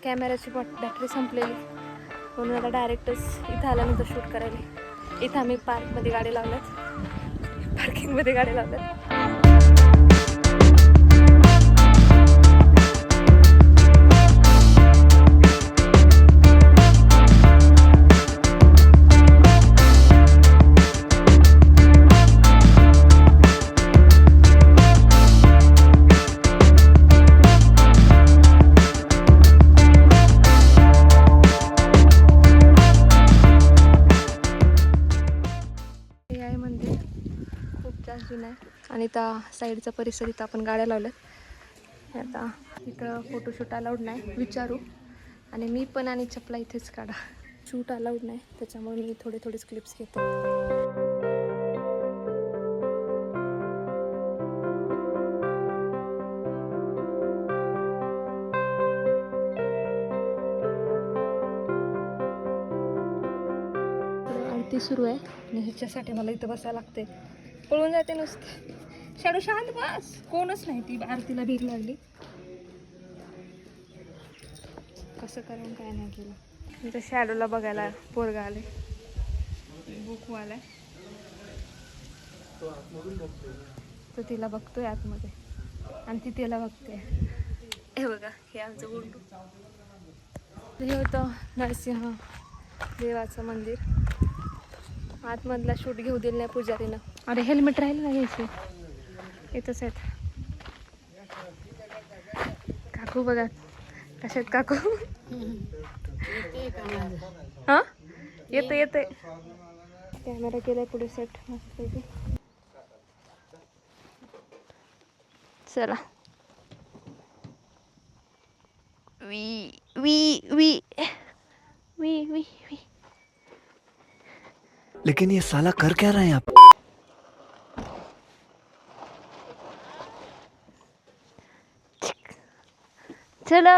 कॅमेऱ्याची बॅटरी संपलेली म्हणून आता डायरेक्टच इथं आल्यानंतर शूट करायला. इथं आम्ही पार्कमध्ये गाडी लावल्यात, पार्किंगमध्ये गाडी लावल्यात. आणि त्या साईडचा परिसर इथं आपण गाड्या लावल्यात. आता इथं फोटोशूट अलाउड नाही विचारू, आणि मी पण आणि चपला इथेच काढा. शूट अलाउड नाही त्याच्यामुळे मी थोडेच क्लिप्स घेते. आरती सुरू आहे आणि ह्याच्यासाठी मला इथं बसायला लागते. पळून जाते नुसतं. शाडू शांत बस, कोणच नाही. ती आरतीला भीक लागली. कसं करून काय नाही केलं. इथं शॅडोला बघायला पोरगा आले, बुकवाला तो तिला बघतोय आतमध्ये आणि ती तिला बघते. हे बघा, हे आमचं गुंडू. हे होतं नरसिंह देवाचं मंदिर. आतमधला शूट घेऊ दिलं नाही पुजारीनं. अरे हेल्मेट राहिलं नाही घ्यायचे. येतच आहेत काकू. बघा कशा आहेत काकू. हां येते. कॅमेरा केलाय पुढे सेट मस्तपैकी. चला. वी वी वी वी वी वी. लेकिन ये साला कर क्या रहे हैं आप? चलो.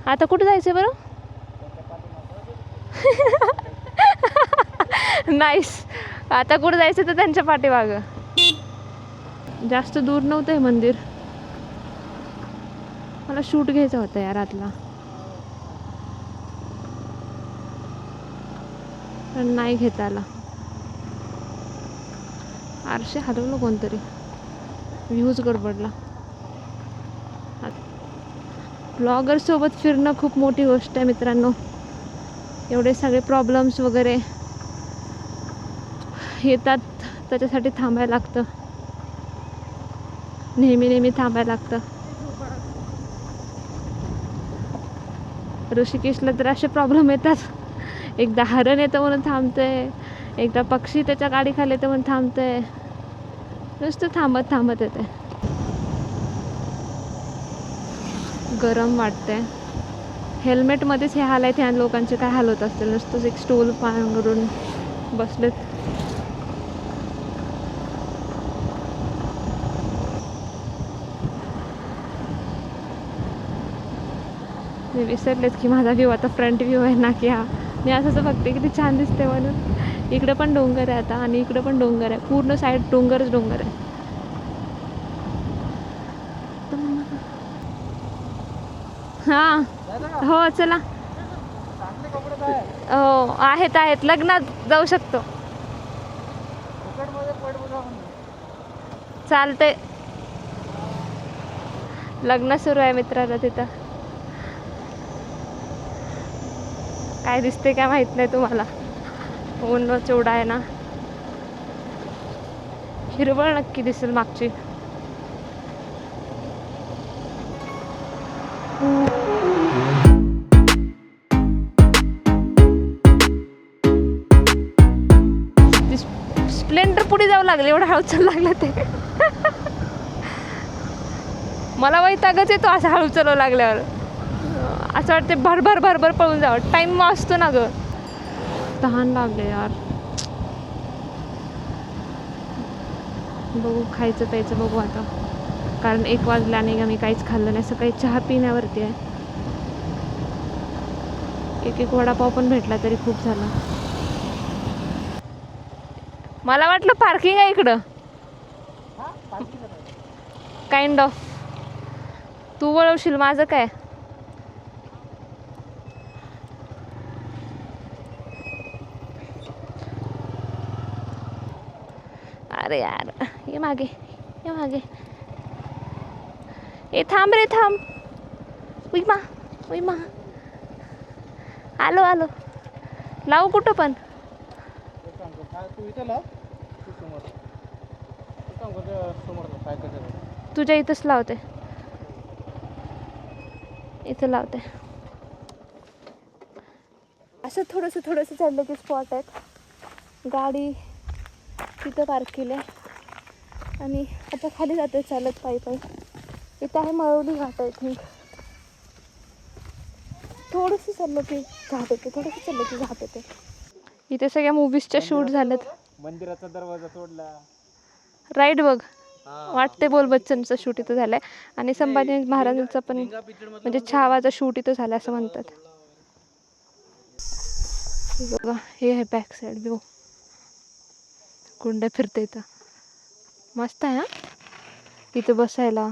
आता कुठे जायचं बरं? नाईस. आता कुठे जायचं तर त्यांच्या पाठीमागं. जास्त दूर नव्हतं हे मंदिर. मला शूट घ्यायचा होता यार आतला, पण नाही घेता आला. आरशे हलवलं कोणतरी, व्ह्यूज गडबडला. ब्लॉगर सोबत फिरणं खूप मोठी गोष्ट आहे मित्रांनो. एवढे सगळे प्रॉब्लेम्स वगैरे येतात, त्याच्यासाठी थांबायला लागतं. नेहमी थांबायला लागतं. ऋषिकेशला तर असे प्रॉब्लेम येतात. एकदा हरण येतं म्हणून थांबते, एकदा पक्षी त्याच्या गाडी खाली येतं म्हणून थांबते. नुसतं थांबत येते. गरम वाटते. हेल्मेटमध्येच हे हाल आहेत. ह्या लोकांचे काय हाल होत असतील. नुसतंच एक स्टूल पांघरून बसलेत. मी विसरलेत की माझा व्ह्यू आता फ्रंट व्ह्यू आहे ना की हा. मी असंच बघते किती छान दिसते म्हणून. इकडं पण डोंगर आहे आता, आणि इकडं पण डोंगर आहे. पूर्ण साईड डोंगरच डोंगर आहे. हां हो चला. हो आहेत. लग्नात जाऊ शकतो. चालतंय. लग्न सुरू आहे मित्राला तिथं. काय दिसते काय माहित नाही तुम्हाला. ऊन चोडा आहे ना. हिरवळ नक्की दिसेल मागची. स्प्लेंडर पुढे जावं लागलं, एवढं हळू चालू लागलं ते. मला वैतागच येतो असं हळू चालू लागल्यावर. असं वाटते भरभर पळून जावं. टाइम वाचतो ना ग. तहान लागले यार. बघू खायचं प्यायचं बघू आता, कारण 1 वाजल्याने मी काहीच खाल्लं नाही. सकाळी चहा पिण्यावरती आहे. एक वडापाव पण भेटला तरी खूप झाला. मला वाटलं पार्किंग आहे इकडं. Kind of. तू वळवशील माझं काय. अरे यार ये मागे, ये मागे. ए थांब रे थांब. उई मा आलो आलो. लावू कुठं पण. तुझ्या इथंच लावते, इथं लावते. असं थोडंसं चाललं की स्पॉट आहेत. गाडी तिथं पार्क केली आहे आणि आता खाली जाते चालत पायी. इथं आहे मळवली घाट आय थिंक. थोडंसं चाललं की घाट येते. इथे सगळ्या मूवीजच्या शूट झालेत. मंदिराचा दरवाजा तोडला. राईट बघ, वाटते बोल बच्चनचं शूट इथं झालंय आणि संभाजी महाराजांचा पण म्हणजे छावाचा शूट इथं झाला असं म्हणतात. बघा हे आहे बॅक साईड व्यू. कुंड फिरते इथं, मस्त आहे. हा इथं बसायला.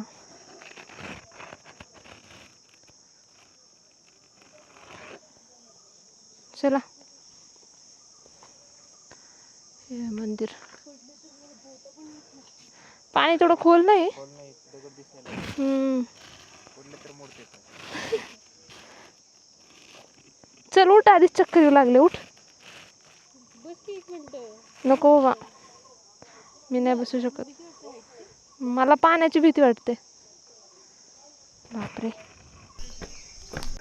चला हे मंदिर. पाणी थोडं खोल नाही. चल उठ, आधीच चक्कर येऊ लागले. उठ. नको बाबा, मी नाही बसू शकत. मला पाण्याची भीती वाटते. बापरे.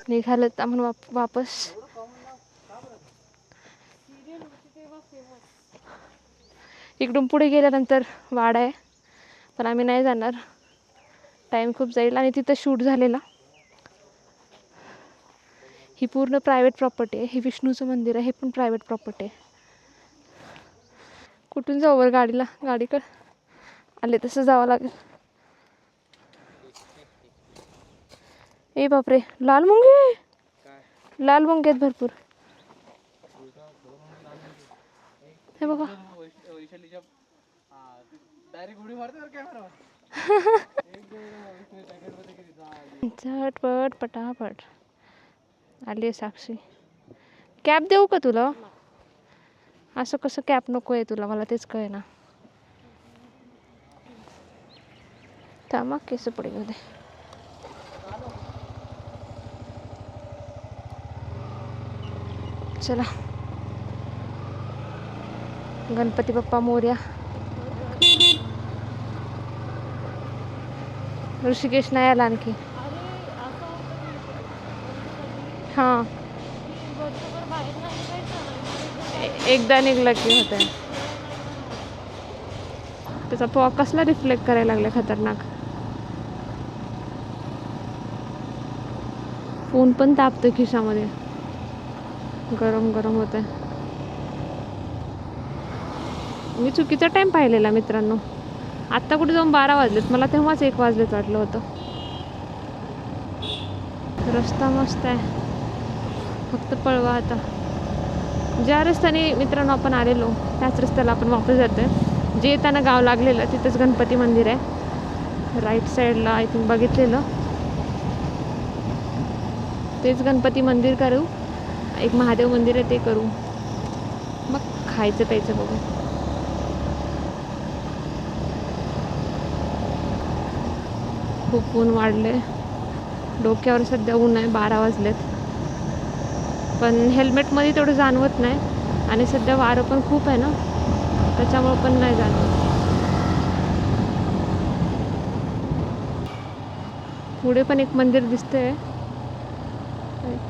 निघालं आपण वापस. इकडून पुढे गेल्यानंतर वाडा आहे, पण आम्ही नाही जाणार. टाईम खूप जाईल आणि तिथं शूट झालेला. ही पूर्ण प्रायव्हेट प्रॉपर्टी आहे. हे विष्णूचं मंदिर आहे, हे पण प्रायव्हेट प्रॉपर्टी आहे. कुठून जाऊ बरं गाडीला? गाडीकडे आले तसं जावं लागेल. ए बापरे, लाल मुंगे आहेत भरपूर. हे बघा. झटपट पटापट आली साक्षी. कॅब देऊ का तुला? असं कसं कॅब नको आहे तुला? मला तेच कळे ना. थांबा केस पुढे घेऊ दे. चला, गणपती बाप्पा मोरया. ऋषिकेश नाही आला आणखी. हां, एकदा निघलं की होतं. त्याचा फॉग कसला रिफ्लेक्ट करायला लागला खतरनाक. फोन पण तापतोय खिशामध्ये, गरम गरम होत आहे. मी चुकीचा टाइम पाहिलेला मित्रांनो. आत्ता कुठे जाऊन 12 वाजलेत, मला तेव्हाच 1 वाजलेत वाटलं होतं. रस्ता मस्त आहे, फक्त पळवा आता. ज्या रस्त्याने मित्रांनो आपण आलेलो त्याच रस्त्याला आपण वापस जातोय. जे येताना गाव लागलेलं तिथंच गणपती मंदिर आहे. राईट साईडला आय थिंक बघितलेलं तेच गणपती मंदिर करू. एक महादेव मंदिर आहे ते करू. मग खायचं प्यायचं बघू. खूप ऊन वाढले, डोक्यावर सध्या ऊन आहे. 12 वाजलेत, पण हेल्मेटमध्ये तेवढं जाणवत नाही. आणि सध्या वारं पण खूप आहे ना, त्याच्यामुळं पण नाही जाणवत. पुढे पण एक मंदिर दिसतंय आय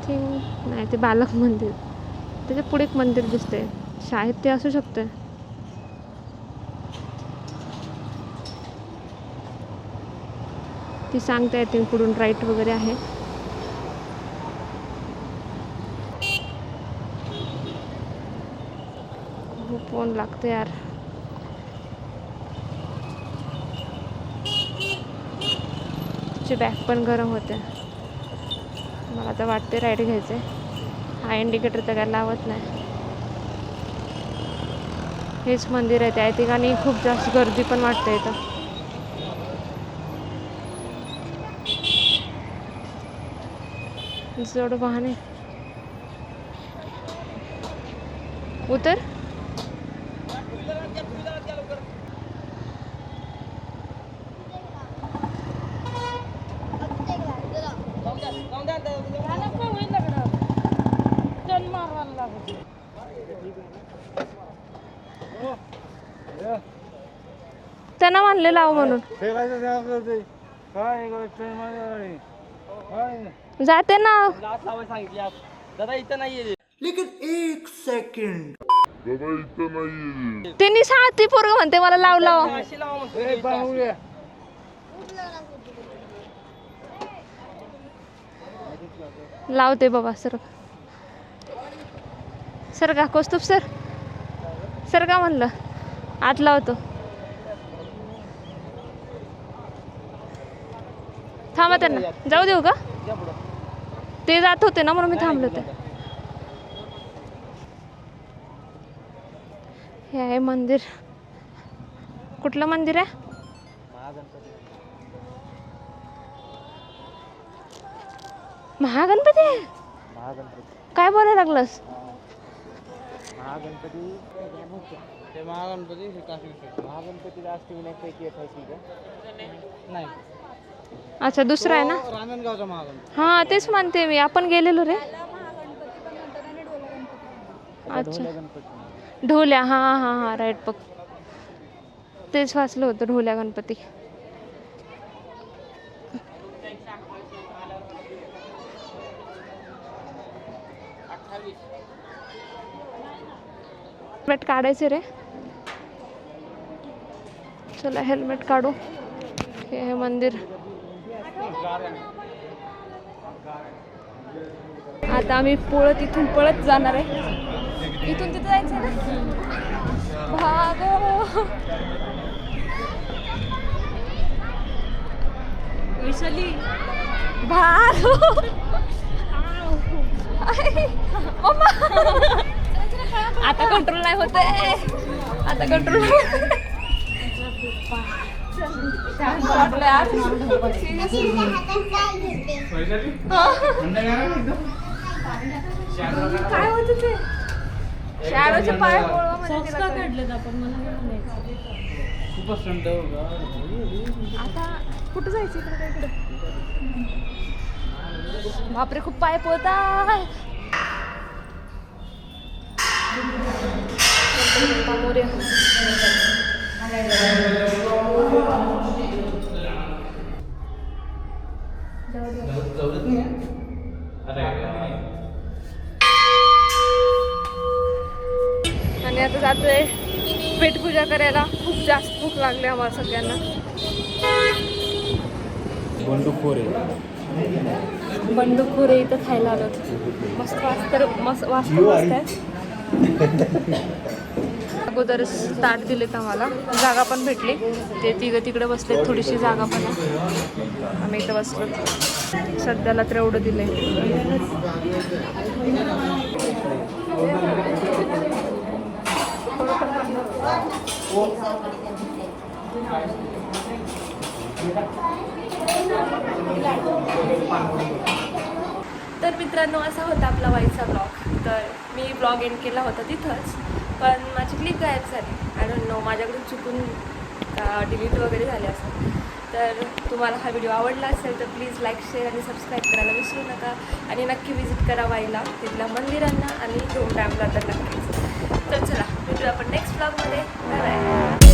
थिंक. नाही, ते बालक मंदिर. त्याच्या पुढे एक मंदिर दिसतंय, शाळेत ते असू शकतं. ती सांगता येते पुढून राईट वगैरे आहे. फोन लागतो यार. तुझी बॅग पण गरम होते. मला तर वाटते राईट घ्यायचे. हा इंडिकेटर तर काय लावत नाही. हेच मंदिर आहे. त्या ठिकाणी खूप जास्त गर्दी पण वाटते इथं. जड वाहने उतर. त्यांना म्हणले लाव म्हणून. जाते ना. लेकिन एक सेकंड त्यांनी ती पोरग म्हणते मला लाव लाव. लावते बाबा. सर का कौस्तुभ सर का म्हणलं आत लावतो. थांबा त्यांना जाऊ देऊ का. ते जात होते ना म्हणून मी थांबले होते. हे आहे मंदिर. कुठलं मंदिर आहे. महागणपती आहे. काय बोलायला लागलंस. अच्छा दुसरा आहे ना. हा तेच म्हणते मी. आपण गेलेलो रे. अच्छा ढोल्या. हा हा हा राईट. बघ तेच वाचलं होतं ढोल्या गणपती. हेल्मेट काढायचे रे. चला हेल्मेट काढू. हे मंदिर. आता आम्ही इथून पळत जाणार आहे. इथून तिथे जायचं ना. भागो विशाली भागो. आता कंट्रोल नाही होत. आता कंट्रोल काय होत ते. शॅडोचे पाय काढलेत आपण. आता कुठं जायचं इकडे काय इकडे. बापरे खूप पाय पोहतात. आणि आता जातोय पेटपूजा करायला. खूप जास्त भूक लागली आम्हाला सगळ्यांना. बंडूखोरे इथं खायला आलो. मस्त वाजता आहे. अगोदरच ताट दिलेत आम्हाला. जागा पण भेटली. ते तिकडे बसले. थोडीशी जागा पण आहे. आम्ही इथं बसलो. सध्याला तर एवढं दिलंय. तर मित्रांनो असा होता आपला वाईचा ब्लॉग. तर मी ब्लॉग एंड केला होता तिथंच. पण माझी क्लिप गायब झाली. आय डोंट नो माझ्याकडून चुकून डिलीट वगैरे झाले असेल. तर तुम्हाला हा व्हिडिओ आवडला असेल तर प्लीज लाईक शेअर आणि सबस्क्राईब करायला विसरू नका. आणि नक्की विजिट करा वाईला. तिथल्या मंदिरांना आणि धूम डॅमला तर नक्कीच. तर चला भेटूया आपण नेक्स्ट ब्लॉगमध्ये. Bye bye.